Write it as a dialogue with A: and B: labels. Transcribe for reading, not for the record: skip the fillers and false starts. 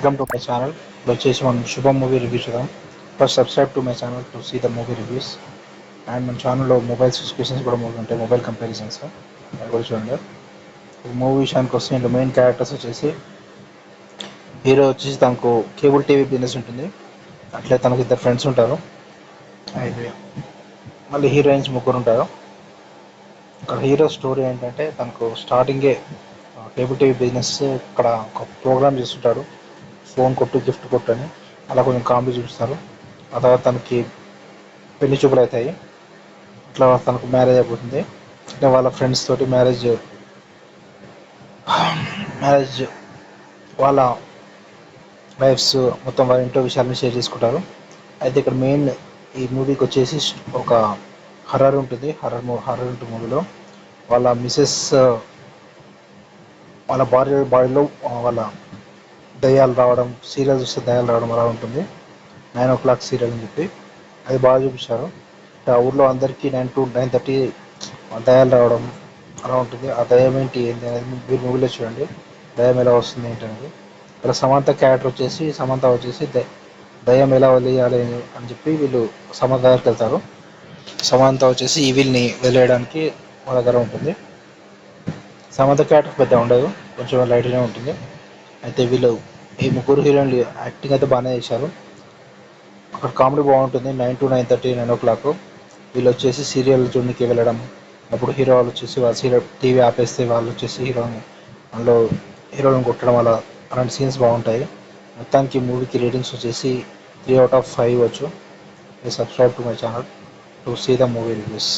A: Welcome to my channel. వచ్చేసి మనం Subham movie review చూద్దాం. First subscribe to my channel to see the movie reviews. And మన ఛానల్లో mobile specifications కూడా movie ఉంటాయి, మొబైల్ కంపారిజన్స్ అది కూడా చూడండి. మూవీ విషయానికి వస్తే ఇంట్లో మెయిన్ క్యారెక్టర్స్ వచ్చేసి హీరో వచ్చేసి తనకు కేబుల్ టీవీ బిజినెస్ ఉంటుంది. అట్లే తనకు ఇద్దరు ఫ్రెండ్స్ ఉంటారు. అయితే మళ్ళీ హీరోయిన్స్ ముగ్గురు ఉంటారు. ఇక్కడ హీరో స్టోరీ ఏంటంటే తనకు స్టార్టింగే కేబుల్ టీవీ బిజినెస్ ఇక్కడ ఒక ప్రోగ్రామ్ చేస్తుంటాడు, ఫోన్ కొట్టు గిఫ్ట్ కొట్టు అని. అలా కొంచెం కామెడీ చూపిస్తారు. ఆ తర్వాత తనకి పెళ్లి చూపులు అవుతాయి. ఇట్లా తనకు మ్యారేజ్ అయిపోతుంది. అంటే వాళ్ళ ఫ్రెండ్స్ తోటి మ్యారేజ్ వాళ్ళ వైఫ్స్ మొత్తం వాళ్ళ ఇంట్లో విషయాలను షేర్ చేసుకుంటారు. అయితే ఇక్కడ మెయిన్ ఈ మూవీకి వచ్చేసి ఒక హర్రర్ ఉంటుంది. హర్రర్ ఉంటుంది మూవీలో. వాళ్ళ మిసెస్ వాళ్ళ బాడీలో వాళ్ళ దయ్యాలు రావడం, సీరియల్ చూస్తే దయ్యాలు రావడం అలా ఉంటుంది. 9 o'clock సీరియల్ అని చెప్పి అది బాగా చూపించారు. ఆ ఊర్లో అందరికీ 9 to 9:30 దయ్యాలు రావడం అలా ఉంటుంది. ఆ దయ్యం ఏంటి అనేది మీరు మూవీలో చూడండి, దయ్యం ఎలా వస్తుంది ఏంటి అనేది. ఇక్కడ సమంత వచ్చేసి దయ్యం ఎలా వదిలేయాలి అని చెప్పి వీళ్ళు సమంత దగ్గరికి వెళ్తారు. సమంత వచ్చేసి ఈవిల్ని వదిలేయడానికి వాళ్ళ దగ్గర ఉంటుంది. సమంత క్యారెక్టర్ పెద్ద ఉండదు, కొంచెం లైట్గానే ఉంటుంది. అయితే వీళ్ళు ఈ ముగ్గురు హీరోయిన్లు యాక్టింగ్ అయితే బాగానే చేశారు. అక్కడ కామెడీ బాగుంటుంది. 9 to 9:30 9 o'clock వీళ్ళు వచ్చేసి సీరియల్ చూడడానికి వెళ్ళడం. అప్పుడు హీరో వాళ్ళు వచ్చేసి వాళ్ళ సీరియల్ టీవీ ఆపేస్తే వాళ్ళు వచ్చేసి హీరోని కొట్టడం అలా అలాంటి సీన్స్ బాగుంటాయి. మొత్తానికి మూవీకి రేటింగ్స్ వచ్చేసి 3 out of 5 ఇవ్వచ్చు. Subscribe to my channel to see the movie reviews.